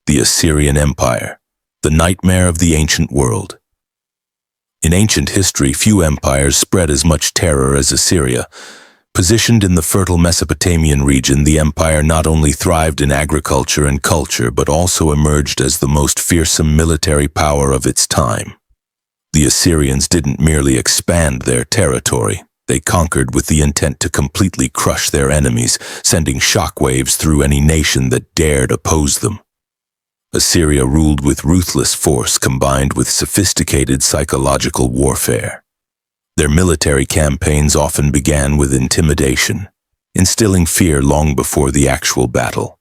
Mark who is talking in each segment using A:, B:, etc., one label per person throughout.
A: the Assyrian Empire, the nightmare of the ancient world. In ancient history, few empires spread as much terror as Assyria. Positioned in the fertile Mesopotamian region, the empire not only thrived in agriculture and culture, but also emerged as the most fearsome military power of its time. The Assyrians didn't merely expand their territory. They conquered with the intent to completely crush their enemies, sending shockwaves through any nation that dared oppose them. Assyria ruled with ruthless force combined with sophisticated psychological warfare. Their military campaigns often began with intimidation, instilling fear long before the actual battle.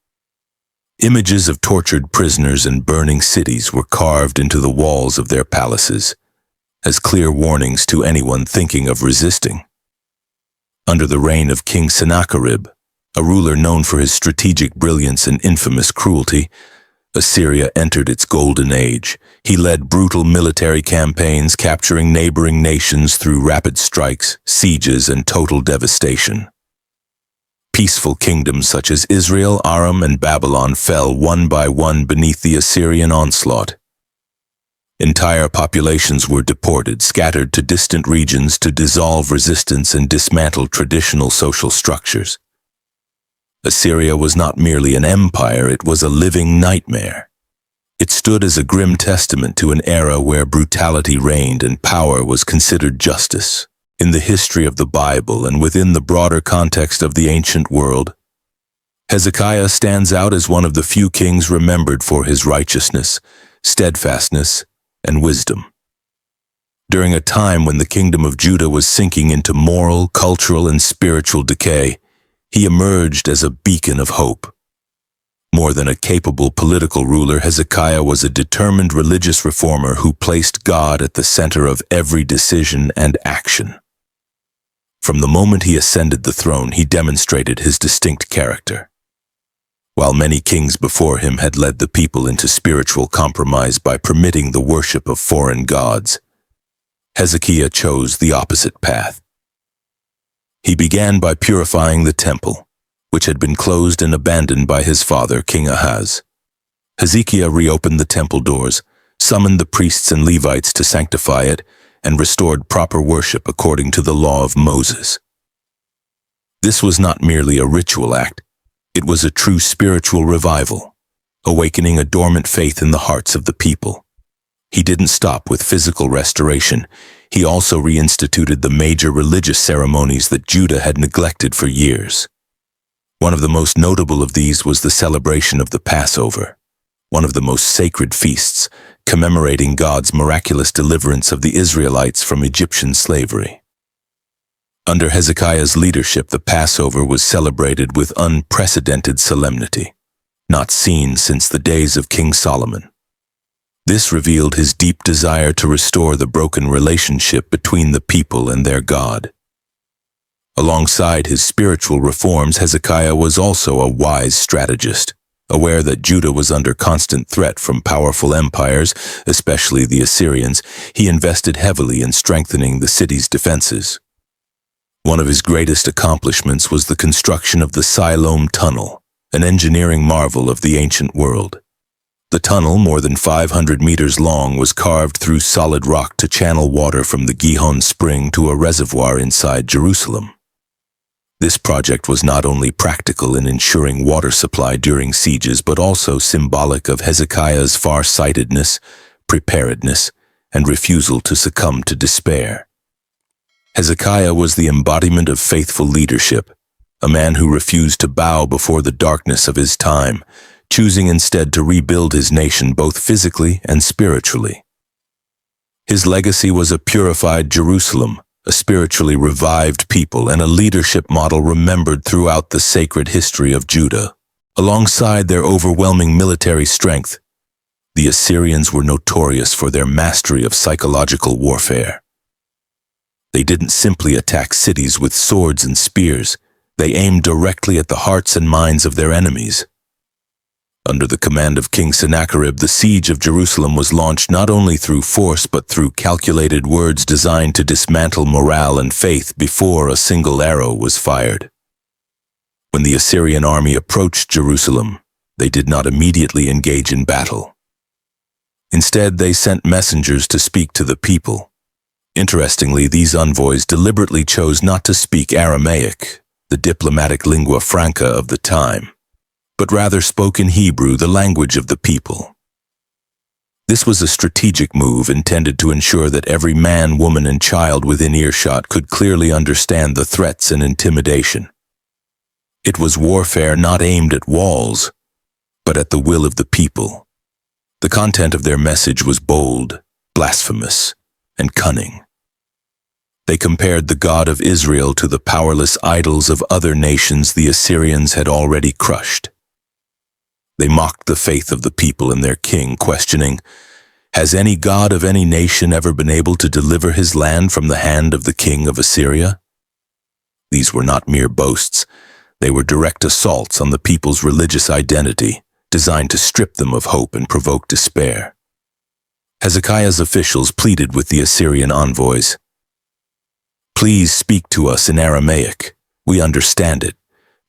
A: Images of tortured prisoners and burning cities were carved into the walls of their palaces, as clear warnings to anyone thinking of resisting. Under the reign of King Sennacherib, a ruler known for his strategic brilliance and infamous cruelty, Assyria entered its golden age. He led brutal military campaigns, capturing neighboring nations through rapid strikes, sieges, and total devastation. Peaceful kingdoms such as Israel, Aram, and Babylon fell one by one beneath the Assyrian onslaught. Entire populations were deported, scattered to distant regions to dissolve resistance and dismantle traditional social structures. Assyria was not merely an empire, it was a living nightmare. It stood as a grim testament to an era where brutality reigned and power was considered justice. In the history of the Bible and within the broader context of the ancient world, Hezekiah stands out as one of the few kings remembered for his righteousness, steadfastness, and wisdom. During a time when the kingdom of Judah was sinking into moral, cultural, and spiritual decay, he emerged as a beacon of hope. More than a capable political ruler, Hezekiah was a determined religious reformer who placed God at the center of every decision and action. From the moment he ascended the throne, he demonstrated his distinct character. While many kings before him had led the people into spiritual compromise by permitting the worship of foreign gods, Hezekiah chose the opposite path. He began by purifying the temple, which had been closed and abandoned by his father, King Ahaz. Hezekiah reopened the temple doors, summoned the priests and Levites to sanctify it, and restored proper worship according to the law of Moses. This was not merely a ritual act, it was a true spiritual revival, awakening a dormant faith in the hearts of the people. He didn't stop with physical restoration. He also reinstituted the major religious ceremonies that Judah had neglected for years. One of the most notable of these was the celebration of the Passover, one of the most sacred feasts, commemorating God's miraculous deliverance of the Israelites from Egyptian slavery. Under Hezekiah's leadership, the Passover was celebrated with unprecedented solemnity, not seen since the days of King Solomon. This revealed his deep desire to restore the broken relationship between the people and their God. Alongside his spiritual reforms, Hezekiah was also a wise strategist. Aware that Judah was under constant threat from powerful empires, especially the Assyrians, he invested heavily in strengthening the city's defenses. One of his greatest accomplishments was the construction of the Siloam Tunnel, an engineering marvel of the ancient world. The tunnel, more than 500 meters long, was carved through solid rock to channel water from the Gihon Spring to a reservoir inside Jerusalem. This project was not only practical in ensuring water supply during sieges, but also symbolic of Hezekiah's far-sightedness, preparedness, and refusal to succumb to despair. Hezekiah was the embodiment of faithful leadership, a man who refused to bow before the darkness of his time, choosing instead to rebuild his nation both physically and spiritually. His legacy was a purified Jerusalem, a spiritually revived people, and a leadership model remembered throughout the sacred history of Judah. Alongside their overwhelming military strength, the Assyrians were notorious for their mastery of psychological warfare. They didn't simply attack cities with swords and spears, they aimed directly at the hearts and minds of their enemies. Under the command of King Sennacherib, the siege of Jerusalem was launched not only through force but through calculated words designed to dismantle morale and faith before a single arrow was fired. When the Assyrian army approached Jerusalem, They did not immediately engage in battle. Instead, they sent messengers to speak to the people. Interestingly, these envoys deliberately chose not to speak Aramaic, the diplomatic lingua franca of the time, but rather spoke in Hebrew, the language of the people. This was a strategic move intended to ensure that every man, woman, and child within earshot could clearly understand the threats and intimidation. It was warfare not aimed at walls, but at the will of the people. The content of their message was bold, blasphemous, and cunning. They compared the God of Israel to the powerless idols of other nations the Assyrians had already crushed. They mocked the faith of the people in their king, questioning, "Has any god of any nation ever been able to deliver his land from the hand of the king of Assyria?" These were not mere boasts. They were direct assaults on the people's religious identity, designed to strip them of hope and provoke despair. Hezekiah's officials pleaded with the Assyrian envoys, "Please speak to us in Aramaic. We understand it.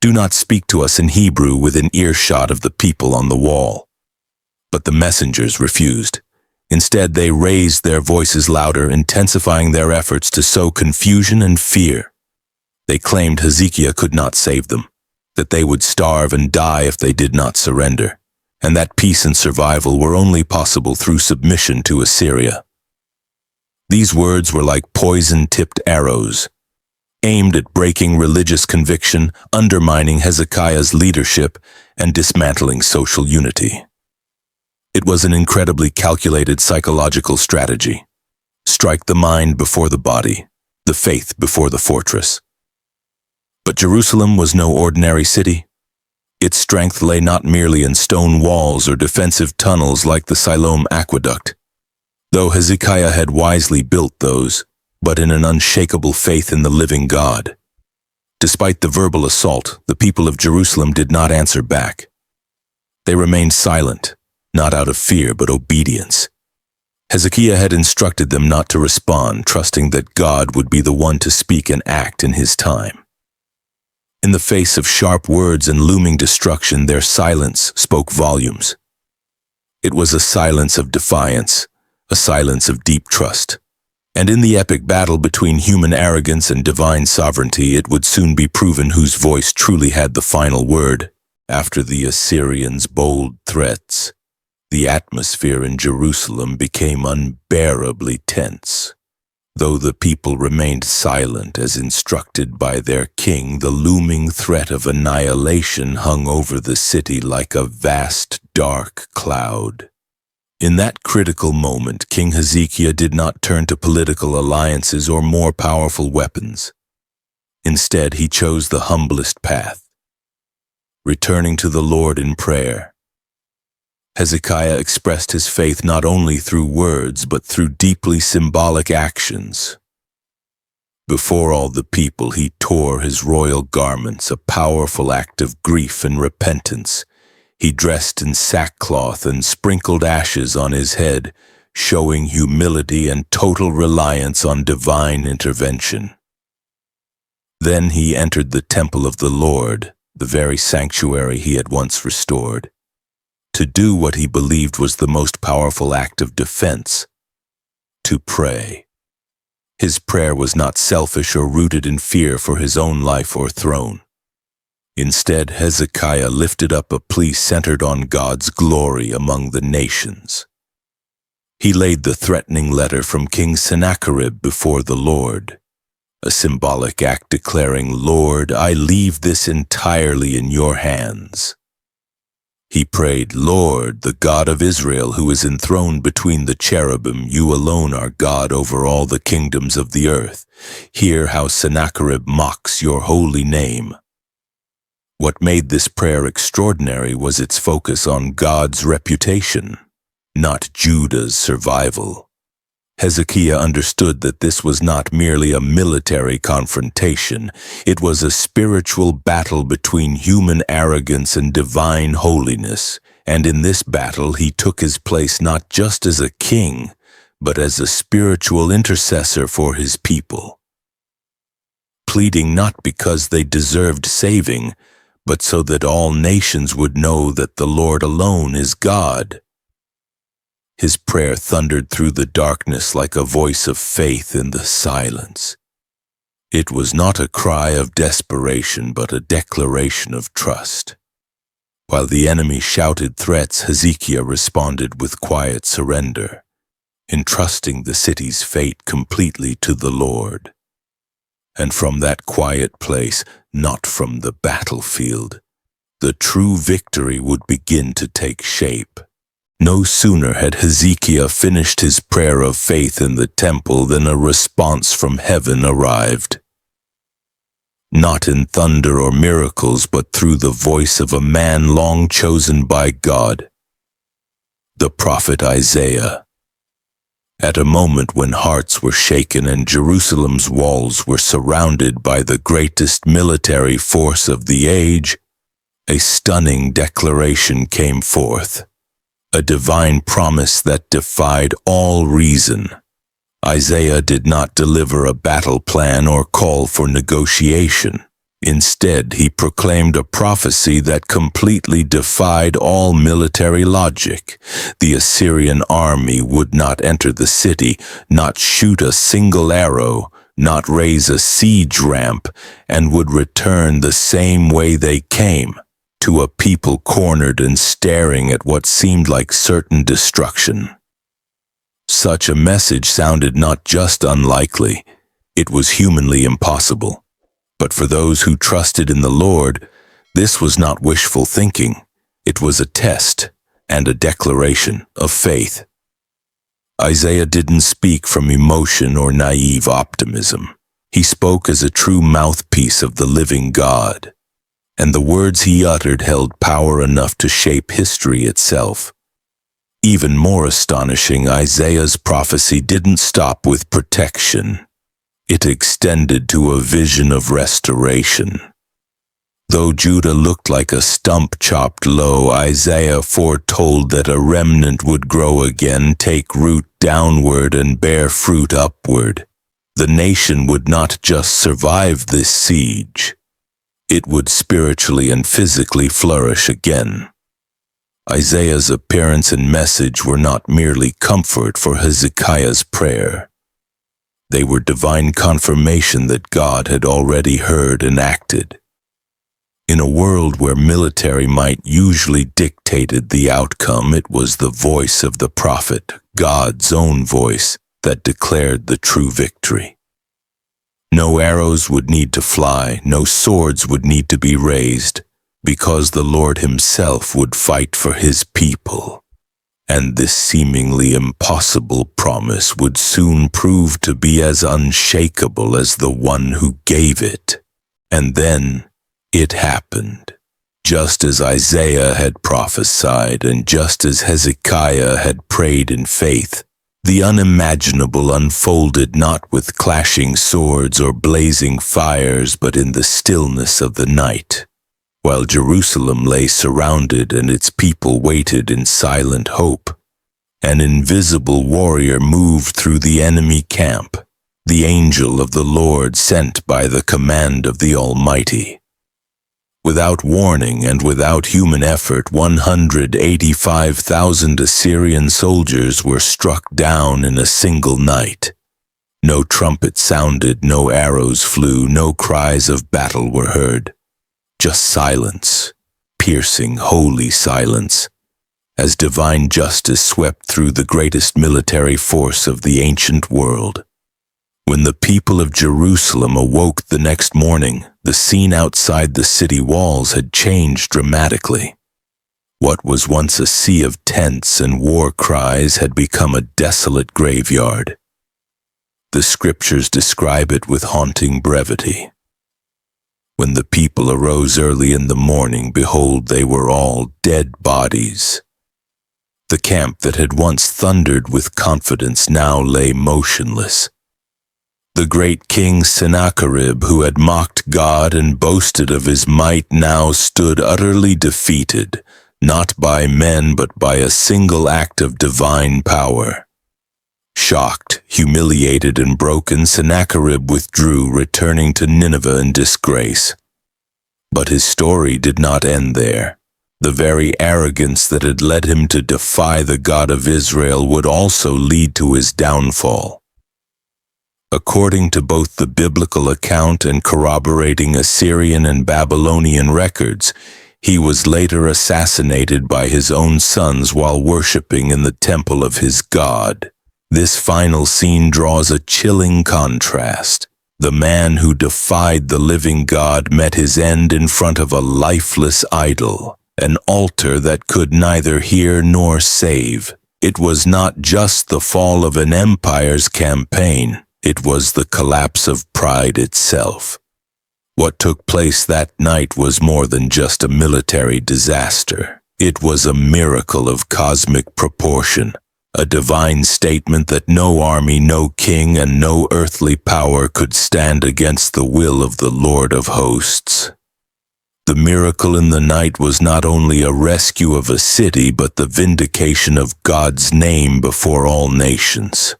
A: Do not speak to us in Hebrew within earshot of the people on the wall." But the messengers refused. Instead, they raised their voices louder, intensifying their efforts to sow confusion and fear. They claimed Hezekiah could not save them, that they would starve and die if they did not surrender, and that peace and survival were only possible through submission to Assyria. These words were like poison-tipped arrows, aimed at breaking religious conviction, undermining Hezekiah's leadership, and dismantling social unity. It was an incredibly calculated psychological strategy. Strike the mind before the body, the faith before the fortress. But Jerusalem was no ordinary city. Its strength lay not merely in stone walls or defensive tunnels like the Siloam aqueduct, though Hezekiah had wisely built those, but in an unshakable faith in the living God. Despite the verbal assault, the people of Jerusalem did not answer back. They remained silent, not out of fear but obedience. Hezekiah had instructed them not to respond, trusting that God would be the one to speak and act in his time. In the face of sharp words and looming destruction, their silence spoke volumes. It was a silence of defiance, a silence of deep trust. And in the epic battle between human arrogance and divine sovereignty, it would soon be proven whose voice truly had the final word. After the Assyrians' bold threats, the atmosphere in Jerusalem became unbearably tense. Though the people remained silent as instructed by their king, the looming threat of annihilation hung over the city like a vast, dark cloud. In that critical moment, King Hezekiah did not turn to political alliances or more powerful weapons. Instead, he chose the humblest path, returning to the Lord in prayer. Hezekiah expressed his faith not only through words, but through deeply symbolic actions. Before all the people, he tore his royal garments, a powerful act of grief and repentance. He dressed in sackcloth and sprinkled ashes on his head, showing humility and total reliance on divine intervention. Then he entered the temple of the Lord, the very sanctuary he had once restored, to do what he believed was the most powerful act of defense, to pray. His prayer was not selfish or rooted in fear for his own life or throne. Instead, Hezekiah lifted up a plea centered on God's glory among the nations. He laid the threatening letter from King Sennacherib before the Lord, a symbolic act declaring, "Lord, I leave this entirely in your hands." He prayed, "Lord, the God of Israel, who is enthroned between the cherubim, you alone are God over all the kingdoms of the earth. Hear how Sennacherib mocks your holy name." What made this prayer extraordinary was its focus on God's reputation, not Judah's survival. Hezekiah understood that this was not merely a military confrontation. It was a spiritual battle between human arrogance and divine holiness, and in this battle he took his place not just as a king, but as a spiritual intercessor for his people, pleading not because they deserved saving, but so that all nations would know that the Lord alone is God. His prayer thundered through the darkness like a voice of faith in the silence. It was not a cry of desperation, but a declaration of trust. While the enemy shouted threats, Hezekiah responded with quiet surrender, entrusting the city's fate completely to the Lord. And from that quiet place, not from the battlefield, the true victory would begin to take shape. No sooner had Hezekiah finished his prayer of faith in the temple than a response from heaven arrived. Not in thunder or miracles, but through the voice of a man long chosen by God, the prophet Isaiah. At a moment when hearts were shaken and Jerusalem's walls were surrounded by the greatest military force of the age, a stunning declaration came forth, a divine promise that defied all reason. Isaiah did not deliver a battle plan or call for negotiation. Instead, he proclaimed a prophecy that completely defied all military logic. The Assyrian army would not enter the city, not shoot a single arrow, not raise a siege ramp, and would return the same way they came, to a people cornered and staring at what seemed like certain destruction. Such a message sounded not just unlikely, it was humanly impossible. But for those who trusted in the Lord, this was not wishful thinking. It was a test and a declaration of faith. Isaiah didn't speak from emotion or naive optimism. He spoke as a true mouthpiece of the living God, and the words he uttered held power enough to shape history itself. Even more astonishing, Isaiah's prophecy didn't stop with protection. It extended to a vision of restoration. Though Judah looked like a stump chopped low, Isaiah foretold that a remnant would grow again, take root downward and bear fruit upward. The nation would not just survive this siege. It would spiritually and physically flourish again. Isaiah's appearance and message were not merely comfort for Hezekiah's prayer. They were divine confirmation that God had already heard and acted. In a world where military might usually dictated the outcome, it was the voice of the prophet, God's own voice, that declared the true victory. No arrows would need to fly, no swords would need to be raised, because the Lord himself would fight for his people. And this seemingly impossible promise would soon prove to be as unshakable as the one who gave it. And then it happened, just as Isaiah had prophesied and just as Hezekiah had prayed in faith. The unimaginable unfolded not with clashing swords or blazing fires, but in the stillness of the night. While Jerusalem lay surrounded and its people waited in silent hope, an invisible warrior moved through the enemy camp, the angel of the Lord sent by the command of the Almighty. Without warning and without human effort, 185,000 Assyrian soldiers were struck down in a single night. No trumpet sounded, no arrows flew, no cries of battle were heard. Just silence, piercing, holy silence, as divine justice swept through the greatest military force of the ancient world. When the people of Jerusalem awoke the next morning, the scene outside the city walls had changed dramatically. What was once a sea of tents and war cries had become a desolate graveyard. The scriptures describe it with haunting brevity. When the people arose early in the morning, behold, they were all dead bodies. The camp that had once thundered with confidence now lay motionless. The great king Sennacherib, who had mocked God and boasted of his might, now stood utterly defeated, not by men but by a single act of divine power. Shocked, humiliated, and broken, Sennacherib withdrew, returning to Nineveh in disgrace. But his story did not end there. The very arrogance that had led him to defy the God of Israel would also lead to his downfall. According to both the biblical account and corroborating Assyrian and Babylonian records, he was later assassinated by his own sons while worshipping in the temple of his god. This final scene draws a chilling contrast. The man who defied the living God met his end in front of a lifeless idol, an altar that could neither hear nor save. It was not just the fall of an empire's campaign, it was the collapse of pride itself. What took place that night was more than just a military disaster. It was a miracle of cosmic proportion, a divine statement that no army, no king, and no earthly power could stand against the will of the Lord of hosts. The miracle in the night was not only a rescue of a city, but the vindication of God's name before all nations.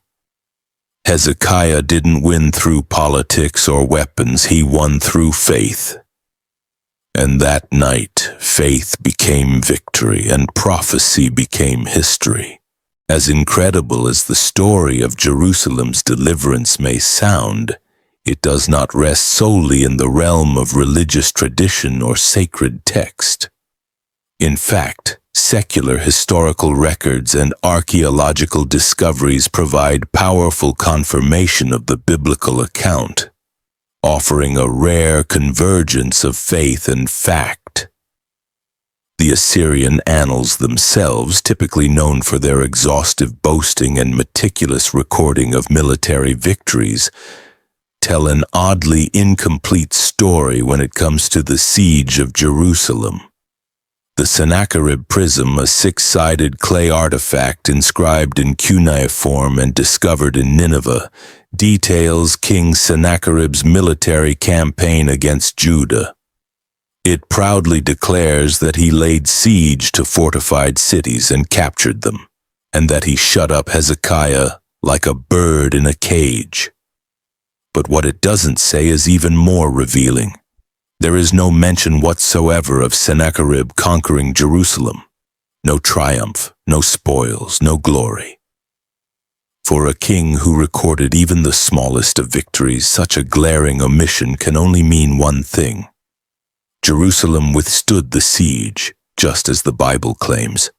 A: Hezekiah didn't win through politics or weapons, he won through faith. And that night, faith became victory and prophecy became history. As incredible as the story of Jerusalem's deliverance may sound, it does not rest solely in the realm of religious tradition or sacred text. In fact, secular historical records and archaeological discoveries provide powerful confirmation of the biblical account, offering a rare convergence of faith and fact. The Assyrian annals themselves, typically known for their exhaustive boasting and meticulous recording of military victories, tell an oddly incomplete story when it comes to the siege of Jerusalem. The Sennacherib prism, a six-sided clay artifact inscribed in cuneiform and discovered in Nineveh, details King Sennacherib's military campaign against Judah. It proudly declares that he laid siege to fortified cities and captured them, and that he shut up Hezekiah like a bird in a cage. But what it doesn't say is even more revealing. There is no mention whatsoever of Sennacherib conquering Jerusalem. No triumph, no spoils, no glory. For a king who recorded even the smallest of victories, such a glaring omission can only mean one thing. Jerusalem withstood the siege, just as the Bible claims.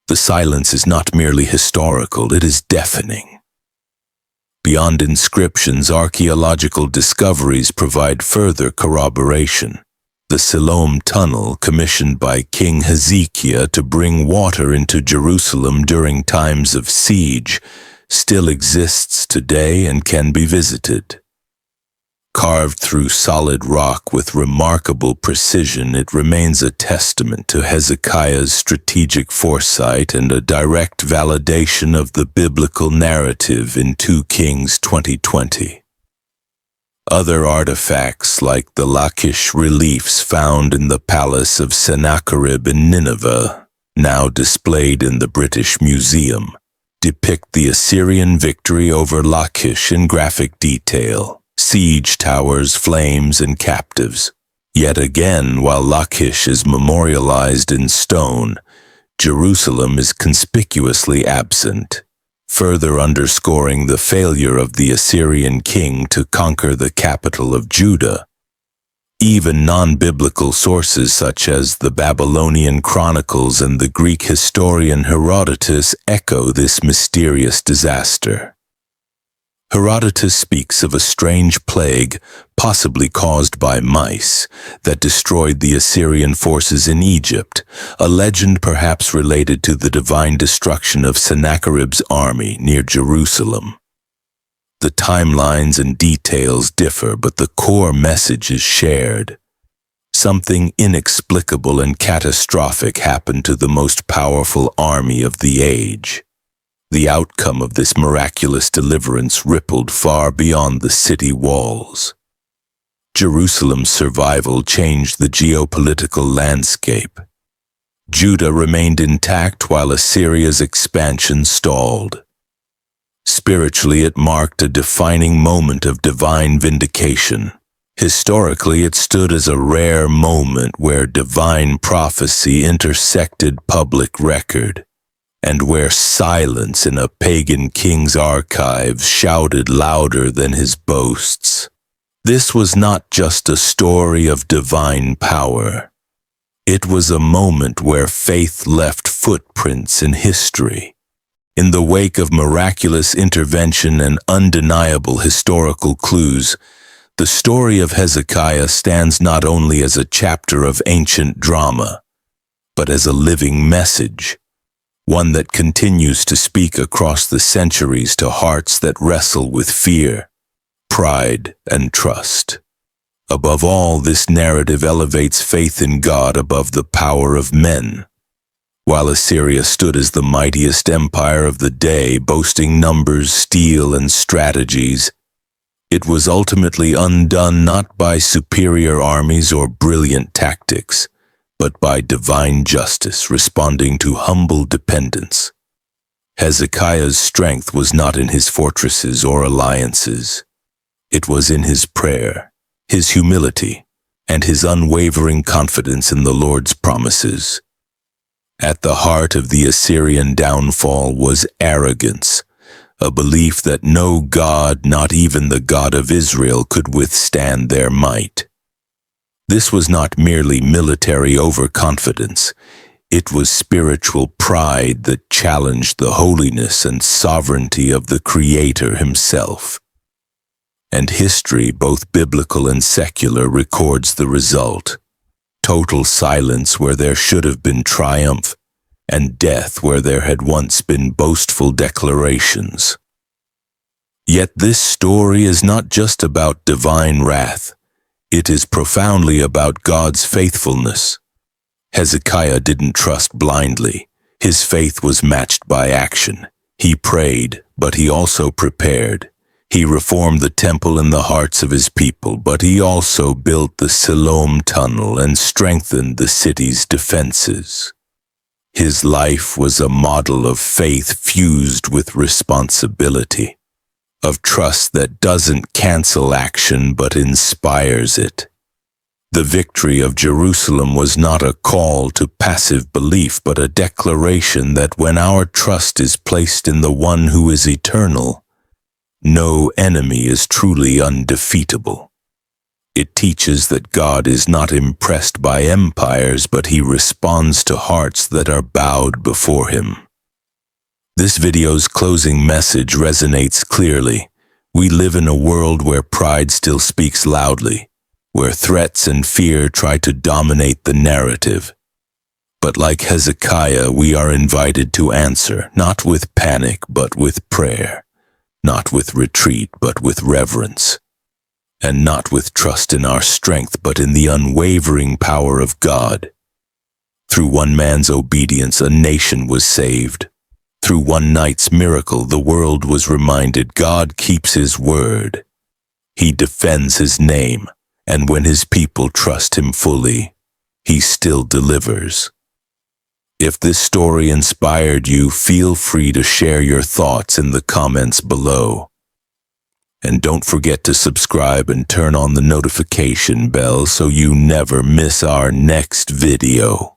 A: The silence is not merely historical, it is deafening. Beyond inscriptions, archaeological discoveries provide further corroboration. The Siloam Tunnel, commissioned by King Hezekiah to bring water into Jerusalem during times of siege, still exists today and can be visited. Carved through solid rock with remarkable precision, it remains a testament to Hezekiah's strategic foresight and a direct validation of the biblical narrative in 2 Kings 20:20. Other artifacts, like the Lachish reliefs found in the palace of Sennacherib in Nineveh, now displayed in the British Museum, depict the Assyrian victory over Lachish in graphic detail. Siege towers, flames, and captives. Yet again, while Lachish is memorialized in stone, Jerusalem is conspicuously absent, further underscoring the failure of the Assyrian king to conquer the capital of Judah. Even non-biblical sources such as the Babylonian Chronicles and the Greek historian Herodotus echo this mysterious disaster. Herodotus speaks of a strange plague, possibly caused by mice, that destroyed the Assyrian forces in Egypt, a legend perhaps related to the divine destruction of Sennacherib's army near Jerusalem. The timelines and details differ, but the core message is shared. Something inexplicable and catastrophic happened to the most powerful army of the age. The outcome of this miraculous deliverance rippled far beyond the city walls. Jerusalem's survival changed the geopolitical landscape. Judah remained intact while Assyria's expansion stalled. Spiritually, it marked a defining moment of divine vindication. Historically, it stood as a rare moment where divine prophecy intersected public record, and where silence in a pagan king's archives shouted louder than his boasts. This was not just a story of divine power. It was a moment where faith left footprints in history. In the wake of miraculous intervention and undeniable historical clues, the story of Hezekiah stands not only as a chapter of ancient drama, but as a living message, one that continues to speak across the centuries to hearts that wrestle with fear, pride, and trust. Above all, this narrative elevates faith in God above the power of men. While Assyria stood as the mightiest empire of the day, boasting numbers, steel, and strategies, it was ultimately undone not by superior armies or brilliant tactics, but by divine justice responding to humble dependence. Hezekiah's strength was not in his fortresses or alliances. It was in his prayer, his humility, and his unwavering confidence in the Lord's promises. At the heart of the Assyrian downfall was arrogance, a belief that no god, not even the God of Israel, could withstand their might. This was not merely military overconfidence. It was spiritual pride that challenged the holiness and sovereignty of the Creator himself. And history, both biblical and secular, records the result. Total silence where there should have been triumph, and death where there had once been boastful declarations. Yet this story is not just about divine wrath. It is profoundly about God's faithfulness. Hezekiah didn't trust blindly. His faith was matched by action. He prayed, but he also prepared. He reformed the temple in the hearts of his people, but he also built the Siloam tunnel and strengthened the city's defenses. His life was a model of faith fused with responsibility, of trust that doesn't cancel action but inspires it. The victory of Jerusalem was not a call to passive belief, but a declaration that when our trust is placed in the one who is eternal, no enemy is truly undefeatable. It teaches that God is not impressed by empires, but he responds to hearts that are bowed before him. This video's closing message resonates clearly. We live in a world where pride still speaks loudly, where threats and fear try to dominate the narrative. But like Hezekiah, we are invited to answer, not with panic, but with prayer, not with retreat, but with reverence, and not with trust in our strength, but in the unwavering power of God. Through one man's obedience, a nation was saved. Through one night's miracle, the world was reminded God keeps his word. He defends his name, and when his people trust him fully, he still delivers. If this story inspired you, feel free to share your thoughts in the comments below. And don't forget to subscribe and turn on the notification bell so you never miss our next video.